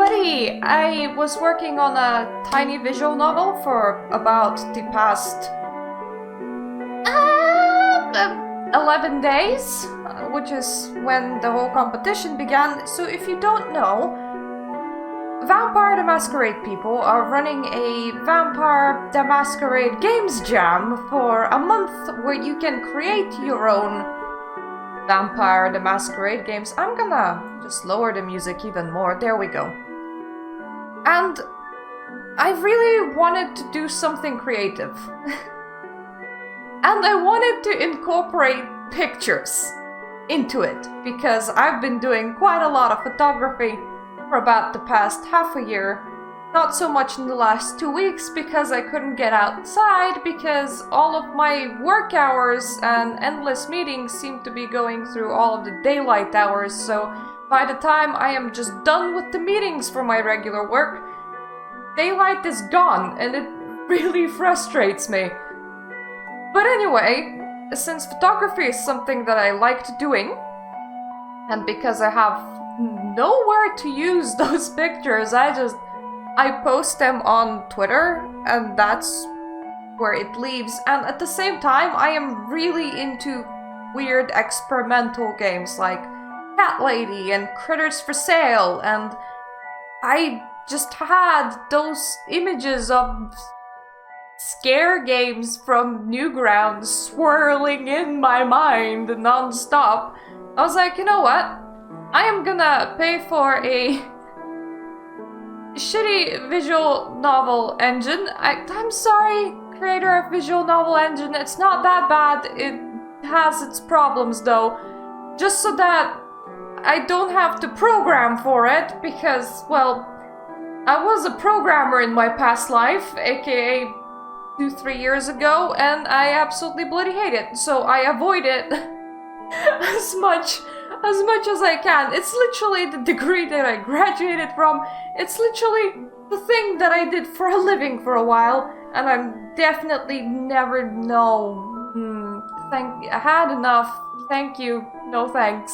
buddy! I was working on a tiny visual novel for about the past 11 days, which is when the whole competition began. So if you don't know, Vampire the Masquerade people are running a Vampire the Masquerade Games Jam for a month where you can create your own Vampire the Masquerade games. I'm gonna just lower the music even more. There we go. And I really wanted to do something creative. And I wanted to incorporate pictures into it because I've been doing quite a lot of photography for about the past half a year. Not so much in the last 2 weeks because I couldn't get outside because all of my work hours and endless meetings seem to be going through all of the daylight hours, so by the time I am just done with the meetings for my regular work, daylight is gone and it really frustrates me. But anyway, since photography is something that I liked doing, and because I have nowhere to use those pictures, I post them on Twitter, and that's where it leaves. And at the same time, I am really into weird experimental games like Cat Lady and Critters for Sale, and I just had those images of scare games from Newgrounds swirling in my mind non-stop. I was like, you know what? I am gonna pay for a shitty visual novel engine. I'm sorry, creator of visual novel engine, it's not that bad. It has its problems though. Just so that I don't have to program for it because, well, I was a programmer in my past life, aka 2-3 years ago, and I absolutely bloody hate it, so I avoid it as much as I can. It's literally the degree that I graduated from. It's literally the thing that I did for a living for a while, and I'm definitely never I had enough. Thank you. No thanks.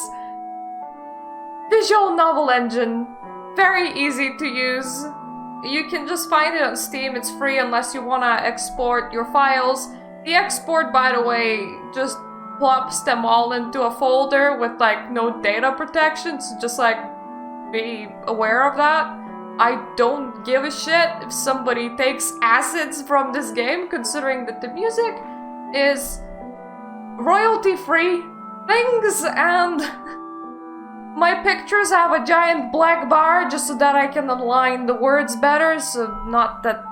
Visual novel engine. Very easy to use. You can just find it on Steam. It's free unless you wanna export your files. The export, by the way, just plops them all into a folder with like no data protection, so just like be aware of that. I don't give a shit if somebody takes assets from this game, considering that the music is royalty-free things, and my pictures have a giant black bar just so that I can align the words better, so not that,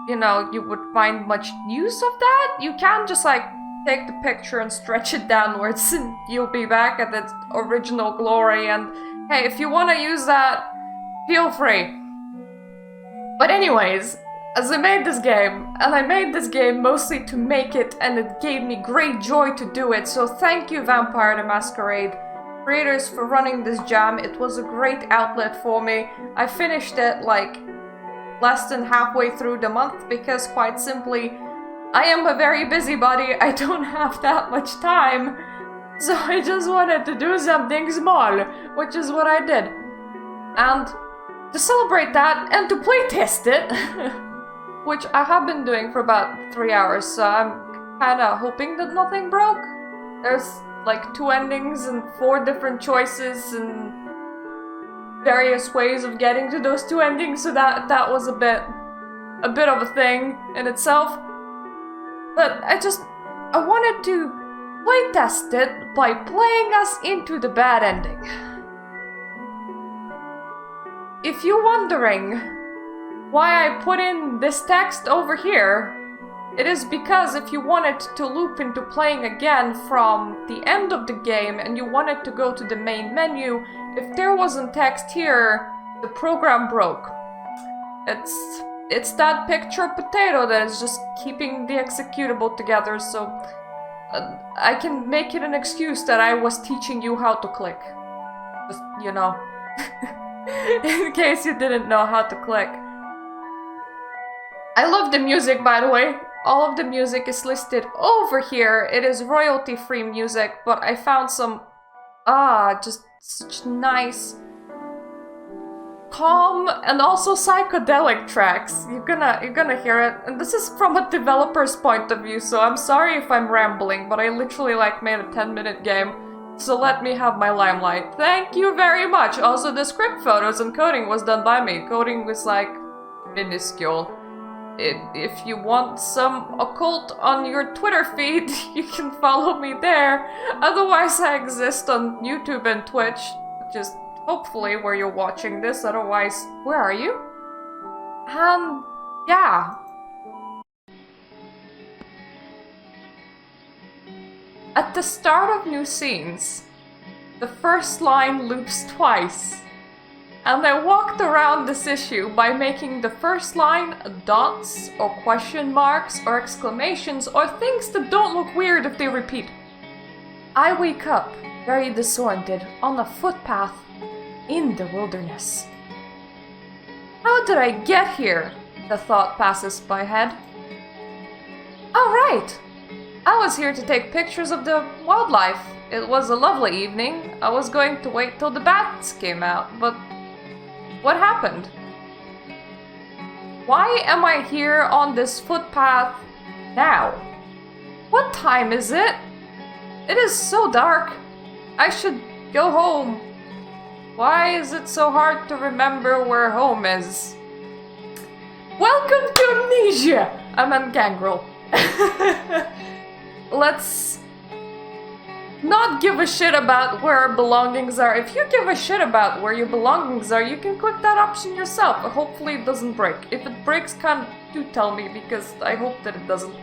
you know, you would find much use of that. You can just like take the picture and stretch it downwards and you'll be back at its original glory, and hey, if you want to use that, feel free. But anyways, as I made this game, and I made this game mostly to make it, and it gave me great joy to do it, so thank you Vampire the Masquerade creators for running this jam. It was a great outlet for me. I finished it like less than halfway through the month because, quite simply, I am a very busybody. I don't have that much time, so I just wanted to do something small, which is what I did. And to celebrate that and to playtest it, which I have been doing for about 3 hours, so I'm kinda hoping that nothing broke. There's like 2 endings and 4 different choices and various ways of getting to those 2 endings, so that was a bit of a thing in itself. But I wanted to playtest it by playing us into the bad ending. If you're wondering why I put in this text over here, it is because if you wanted to loop into playing again from the end of the game and you wanted to go to the main menu, if there wasn't text here, the program broke. It's that picture potato that is just keeping the executable together, so I can make it an excuse that I was teaching you how to click. Just, you know, in case you didn't know how to click. I love the music, by the way. All of the music is listed over here. It is royalty-free music, but I found some, just such nice calm and also psychedelic tracks. You're gonna hear it. And this is from a developer's point of view, so I'm sorry if I'm rambling, but I literally like made a 10-minute game. So let me have my limelight. Thank you very much. Also, the script photos and coding was done by me. Coding was like minuscule. If you want some occult on your Twitter feed, you can follow me there. Otherwise, I exist on YouTube and Twitch, which is hopefully where you're watching this. Otherwise, where are you? And yeah. At the start of new scenes, the first line loops twice. And I walked around this issue by making the first line dots or question marks or exclamations or things that don't look weird if they repeat. I wake up, very disoriented, on a footpath in the wilderness. How did I get here? The thought passes my head. Oh right! I was here to take pictures of the wildlife. It was a lovely evening. I was going to wait till the bats came out, but what happened? Why am I here on this footpath now? What time is it? It is so dark. I should go home. Why is it so hard to remember where home is? Welcome to Amnesia! I'm on Gangrel. Let's not give a shit about where our belongings are. If you give a shit about where your belongings are, you can click that option yourself. Hopefully it doesn't break. If it breaks, do tell me, because I hope that it doesn't.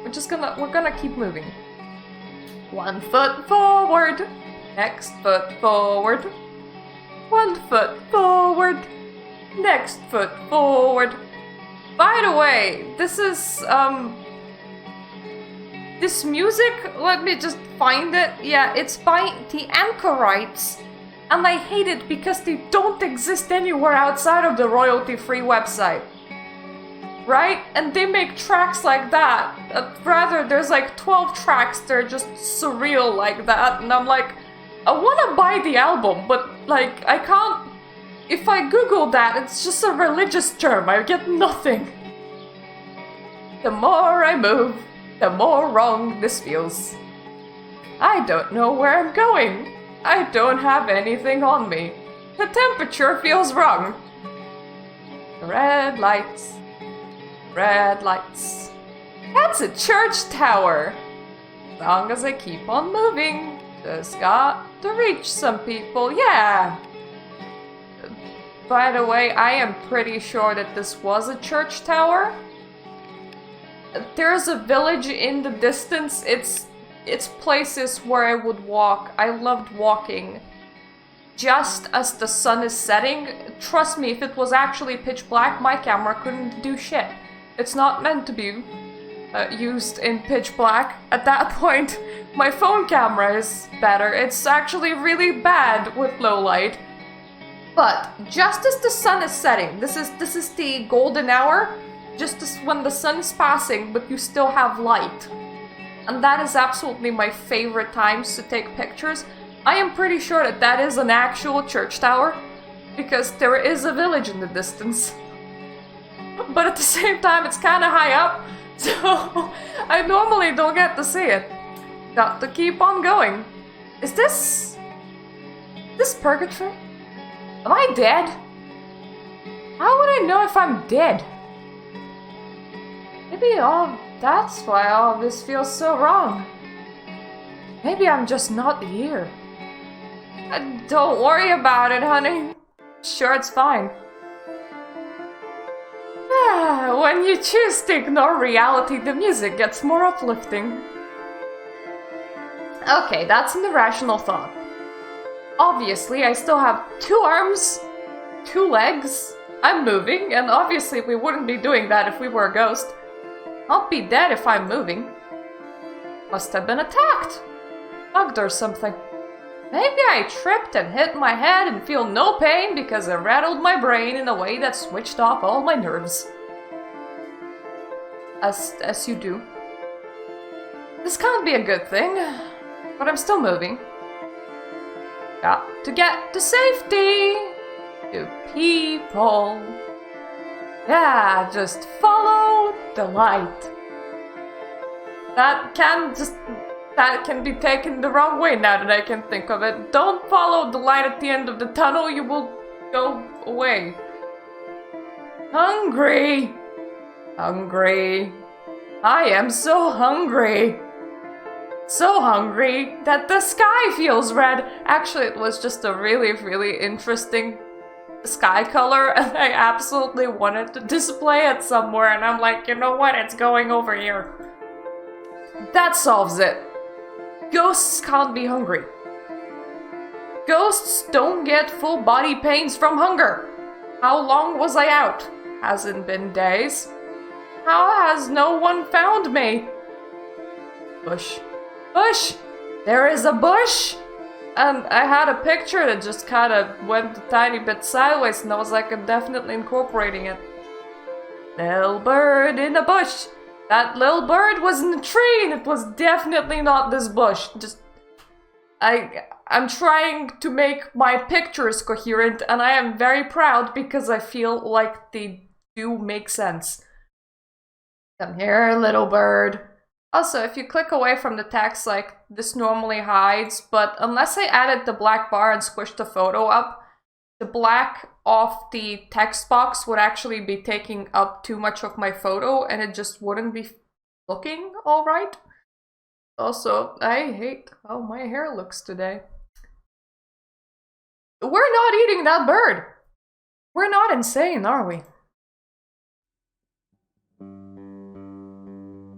We're gonna keep moving. 1 foot forward. Next foot forward. 1 foot forward. Next foot forward. By the way, this is, this music, let me just find it. Yeah, it's by the Anchorites. And I hate it because they don't exist anywhere outside of the royalty-free website. Right? And they make tracks like that. Rather, there's like 12 tracks that are just surreal like that. And I'm like, I want to buy the album, but like, I can't. If I Google that, it's just a religious term. I get nothing. The more I move, the more wrong this feels. I don't know where I'm going. I don't have anything on me. The temperature feels wrong. Red lights. Red lights. That's a church tower. As long as I keep on moving, just got to reach some people. Yeah. By the way, I am pretty sure that this was a church tower. There's a village in the distance. It's places where I would walk. I loved walking just as the sun is setting. Trust me, if it was actually pitch black, my camera couldn't do shit. It's not meant to be used in pitch black. At that point, my phone camera is better. It's actually really bad with low light. But just as the sun is setting, this is the golden hour. Just as when the sun is passing, but you still have light. And that is absolutely my favorite times to take pictures. I am pretty sure that that is an actual church tower, because there is a village in the distance. But at the same time, it's kind of high up, so I normally don't get to see it. Got to keep on going. Is this purgatory? Am I dead? How would I know if I'm dead? Maybe that's why all this feels so wrong. Maybe I'm just not here. Don't worry about it, honey. Sure, it's fine. When you choose to ignore reality, the music gets more uplifting. Okay, that's an irrational thought. Obviously, I still have 2 arms, 2 legs. I'm moving, and obviously we wouldn't be doing that if we were a ghost. I'll be dead if I'm moving. Must have been attacked. Bugged or something. Maybe I tripped and hit my head and feel no pain because I rattled my brain in a way that switched off all my nerves. As you do. This can't be a good thing, but I'm still moving. Got to get to safety. to people. Yeah, just follow the light. That can be taken the wrong way now that I can think of it. Don't follow the light at the end of the tunnel, you will go away. Hungry. Hungry. I am so hungry. So hungry that the sky feels red. Actually, it was just a really, really interesting sky color, and I absolutely wanted to display it somewhere, and I'm like, you know what, it's going over here. That solves it. Ghosts can't be hungry. Ghosts don't get full body pains from hunger. How long was I out? Hasn't been days. How has no one found me? Bush. Bush! There is a bush! And I had a picture that just kind of went a tiny bit sideways, and I was like, I'm definitely incorporating it. Little bird in a bush. That little bird was in a tree, and it was definitely not this bush. I'm trying to make my pictures coherent, and I am very proud because I feel like they do make sense. Come here, little bird. Also, if you click away from the text, like, this normally hides, but unless I added the black bar and squished the photo up, the black off the text box would actually be taking up too much of my photo, and it just wouldn't be looking alright. Also, I hate how my hair looks today. We're not eating that bird! We're not insane, are we?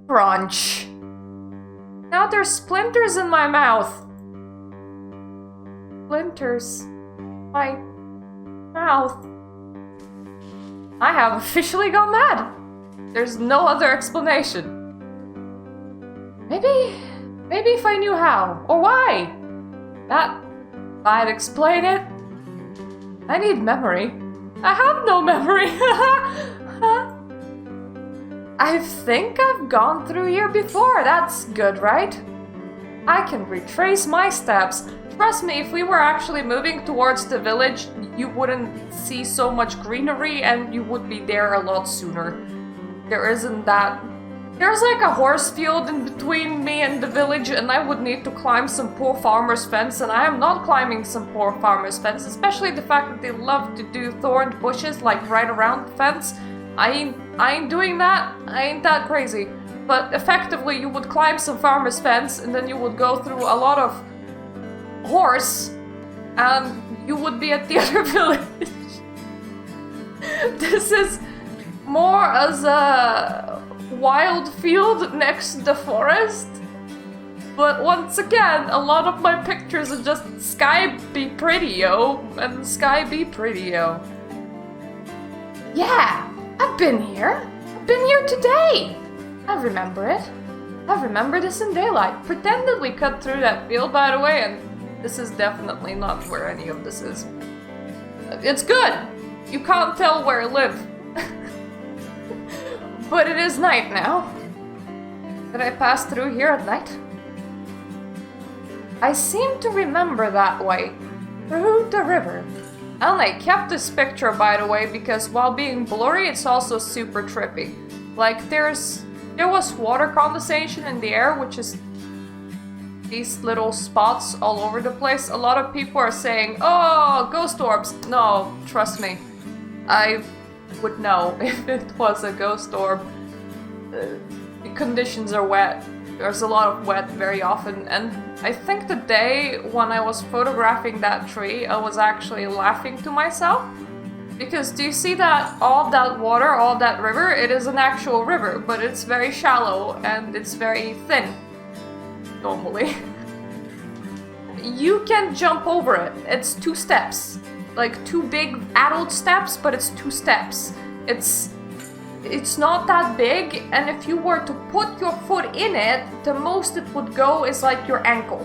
Crunch. Now there's splinters in my mouth. Splinters. My mouth. I have officially gone mad. There's no other explanation. Maybe if I knew how, or why. That might explain it. I need memory. I have no memory. I think I've gone through here before, that's good, right? I can retrace my steps. Trust me, if we were actually moving towards the village, you wouldn't see so much greenery and you would be there a lot sooner. There isn't that. There's like a horse field in between me and the village, and I would need to climb some poor farmer's fence, and I am not climbing some poor farmer's fence, especially the fact that they love to do thorned bushes like right around the fence. I ain't doing that. I ain't that crazy. But effectively, you would climb some farmer's fence, and then you would go through a lot of horse, and you would be at the other village. This is more as a wild field next to the forest. But once again, a lot of my pictures are just sky be pretty, yo, and sky be pretty, yo. Yeah, I've been here. I've been here today. I remember it. I remember this in daylight. Pretend that we cut through that field, by the way, and this is definitely not where any of this is. It's good. You can't tell where I live. But it is night now. Did I pass through here at night? I seem to remember that way. Through the river. And I kept this picture, by the way, because while being blurry, it's also super trippy. Like, there was water condensation in the air, which is these little spots all over the place. A lot of people are saying, oh, ghost orbs. No, trust me. I would know if it was a ghost orb. The conditions are wet. There's a lot of wet very often, and I think the day when I was photographing that tree, I was actually laughing to myself. Because do you see that all that water, all that river? It is an actual river, but it's very shallow and it's very thin. Normally. You can jump over it. It's 2 steps. Like 2 big adult steps, but it's 2 steps. It's not that big, and if you were to put your foot in it, the most it would go is like your ankle.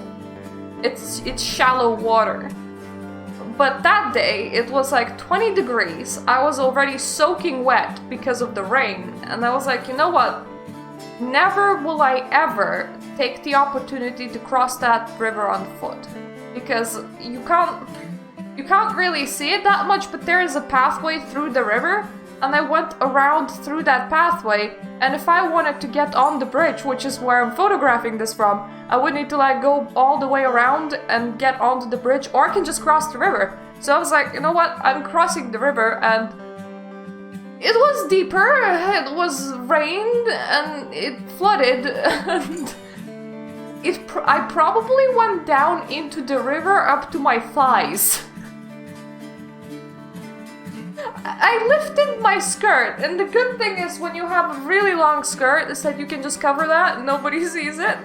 It's shallow water. But that day, it was like 20 degrees. I was already soaking wet because of the rain, and I was like, you know what? Never will I ever take the opportunity to cross that river on foot. Because you You can't really see it that much, but there is a pathway through the river, and I went around through that pathway, and if I wanted to get on the bridge, which is where I'm photographing this from, I would need to like go all the way around and get onto the bridge, or I can just cross the river. So I was like, you know what, I'm crossing the river, and it was deeper, it was rained, and it flooded, and I probably went down into the river up to my thighs. I lifted my skirt, and the good thing is when you have a really long skirt is that you can just cover that and nobody sees it.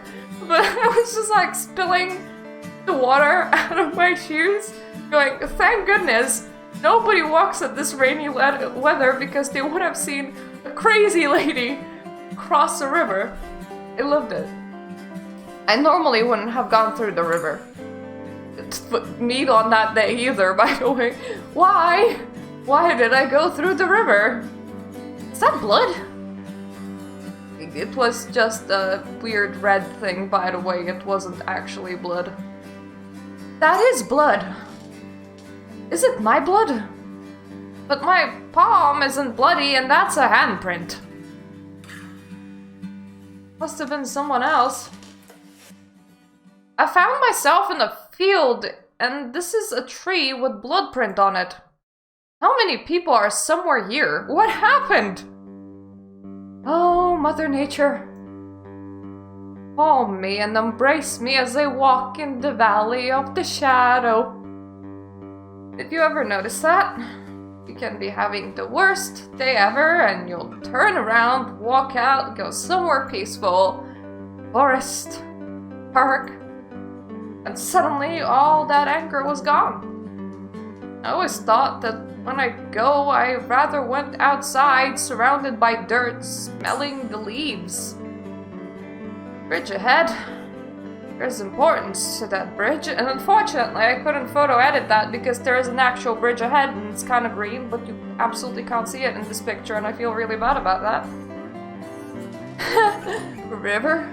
But I was just like spilling the water out of my shoes, going, thank goodness nobody walks at this rainy weather because they would have seen a crazy lady cross the river. I loved it. I normally wouldn't have gone through the river. It's meat on that day either, by the way. Why? Why did I go through the river? Is that blood? It was just a weird red thing, by the way. It wasn't actually blood. That is blood. Is it my blood? But my palm isn't bloody, and that's a handprint. Must have been someone else. I found myself in a field, and this is a tree with blood print on it. How many people are somewhere here? What happened? Oh, Mother Nature. Hold me and embrace me as I walk in the valley of the shadow. Did you ever notice that? You can be having the worst day ever and you'll turn around, walk out, go somewhere peaceful. Forest, park, and suddenly all that anger was gone. I always thought that when I go, I rather went outside, surrounded by dirt, smelling the leaves. Bridge ahead. There's importance to that bridge, and unfortunately I couldn't photo edit that because there is an actual bridge ahead and it's kind of green, but you absolutely can't see it in this picture, and I feel really bad about that. River.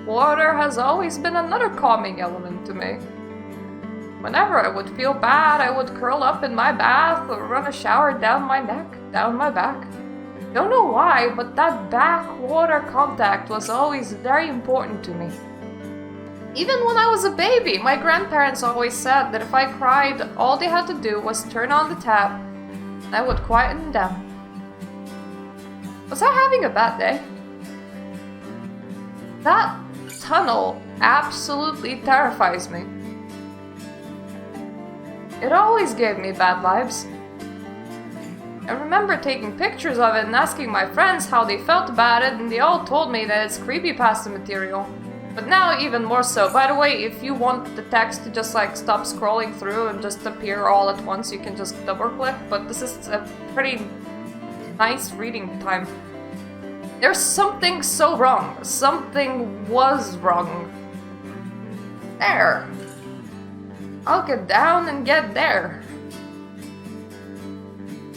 Water has always been another calming element to me. Whenever I would feel bad, I would curl up in my bath or run a shower down my neck, down my back. Don't know why, but that back-water contact was always very important to me. Even when I was a baby, my grandparents always said that if I cried, all they had to do was turn on the tap, and I would quieten down. Was I having a bad day? That tunnel absolutely terrifies me. It always gave me bad vibes. I remember taking pictures of it and asking my friends how they felt about it, and they all told me that it's creepypasta material. But now even more so. By the way, if you want the text to just like stop scrolling through and just appear all at once, you can just double click, but this is a pretty nice reading time. There's something so wrong. Something was wrong. There. I'll get down and get there.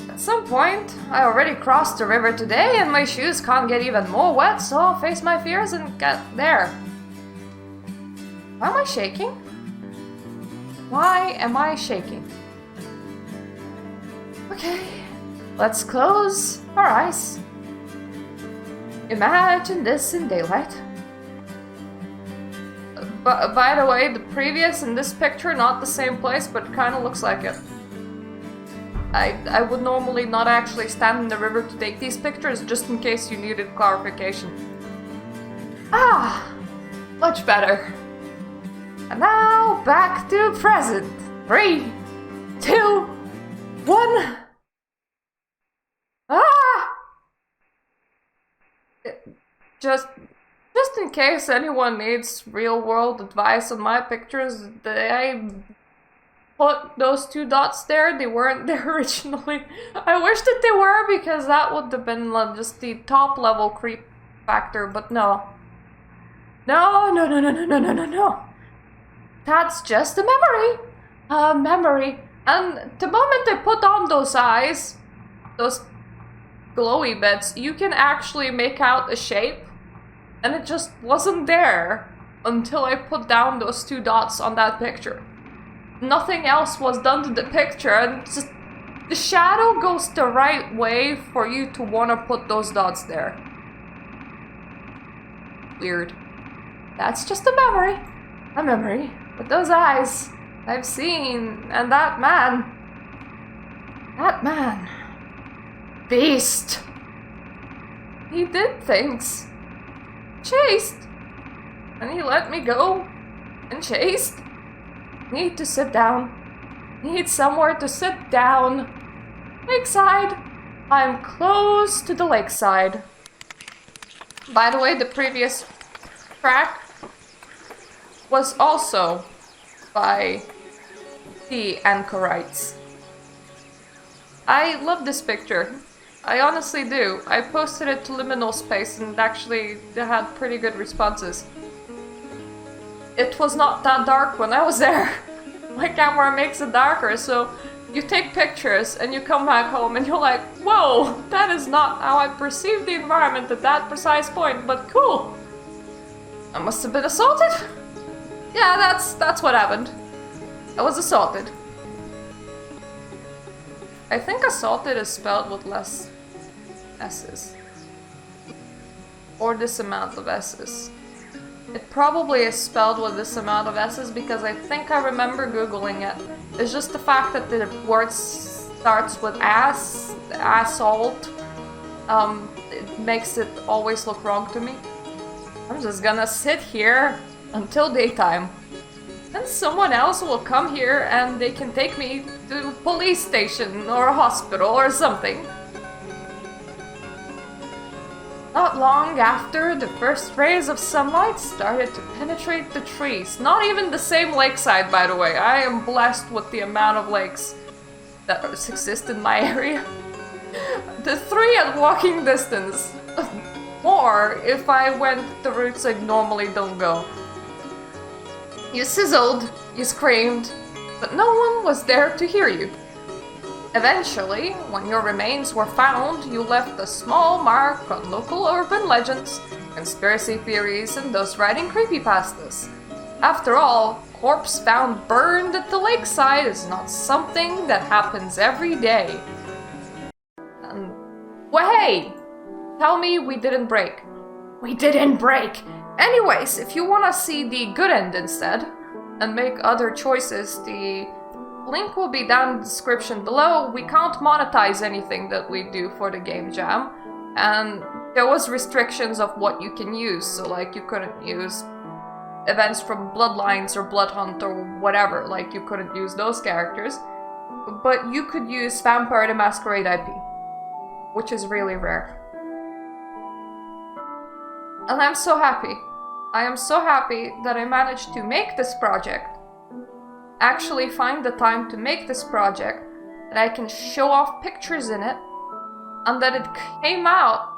At some point, I already crossed the river today and my shoes can't get even more wet, so I'll face my fears and get there. Why am I shaking? Why am I shaking? Okay, let's close our eyes. Imagine this in daylight. By the way, the previous and this picture, not the same place, but kind of looks like it. I would normally not actually stand in the river to take these pictures, just in case you needed clarification. Ah, much better. And now, back to present. 3, 2, 1. Ah! Just in case anyone needs real-world advice on my pictures, I put those 2 dots there. They weren't there originally. I wish that they were, because that would have been just the top-level creep factor, but no. No. That's just a memory. A memory. And the moment I put on those eyes, those glowy bits, you can actually make out a shape. And it just wasn't there until I put down those 2 dots on that picture. nothing else was done to the picture, and just the shadow goes the right way for you to want to put those dots there. Weird. That's just a memory. A memory. With those eyes I've seen, and that man. That man. Beast. He did things. Chased. And he let me go. And chased. Need to sit down. Need somewhere to sit down. Lakeside. I'm close to the lakeside. By the way, the previous track was also by the Anchorites. I love this picture. I honestly do. I posted it to Liminal Space and actually they had pretty good responses. It was not that dark when I was there. My camera makes it darker, so you take pictures and you come back home and you're like, whoa, that is not how I perceive the environment at that precise point, but cool. I must have been assaulted? Yeah, that's what happened. I was assaulted. I think assaulted is spelled with less S's. Or this amount of S's. It probably is spelled with this amount of S's because I think I remember Googling it. It's just the fact that the word starts with ass, assault, it makes it always look wrong to me. I'm just gonna sit here until daytime. Then someone else will come here and they can take me to a police station or a hospital or something. Not long after, the first rays of sunlight started to penetrate the trees. Not even the same lakeside, by the way. I am blessed with the amount of lakes that exist in my area. The 3 at walking distance. Or if I went the routes I normally don't go. You sizzled, you screamed, but no one was there to hear you. Eventually, when your remains were found, you left a small mark on local urban legends, conspiracy theories, and those writing creepypastas. After all, corpse found burned at the lakeside is not something that happens every day. And, well, hey! Tell me we didn't break. We didn't break! Anyways, if you wanna see the good end instead, and make other choices, the link will be down in the description below. We can't monetize anything that we do for the game jam, and there was restrictions of what you can use, so like you couldn't use events from Bloodlines or Bloodhunt or whatever, like you couldn't use those characters, but you could use Vampire the Masquerade IP, which is really rare. And I'm so happy. I am so happy that I managed to make this project. Actually find the time to make this project, that I can show off pictures in it, and that it came out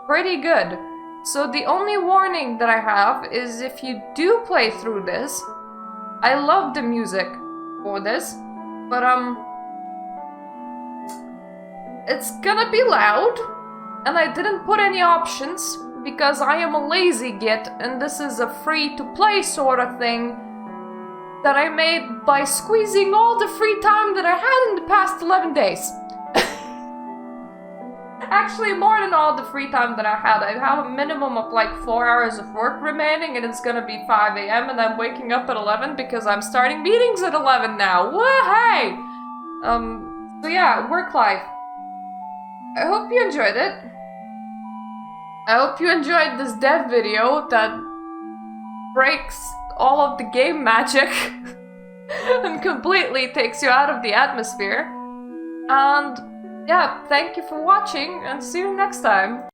pretty good. So the only warning that I have is if you do play through this, I love the music for this, but it's gonna be loud, and I didn't put any options because I am a lazy git and this is a free-to-play sort of thing that I made by squeezing all the free time that I had in the past 11 days. Actually, more than all the free time that I had. I have a minimum of like 4 hours of work remaining and it's gonna be 5 AM and I'm waking up at 11 because I'm starting meetings at 11 now. Whoa, hey! So yeah, work life. I hope you enjoyed it. I hope you enjoyed this dev video that breaks all of the game magic and completely takes you out of the atmosphere. And yeah, thank you for watching and see you next time.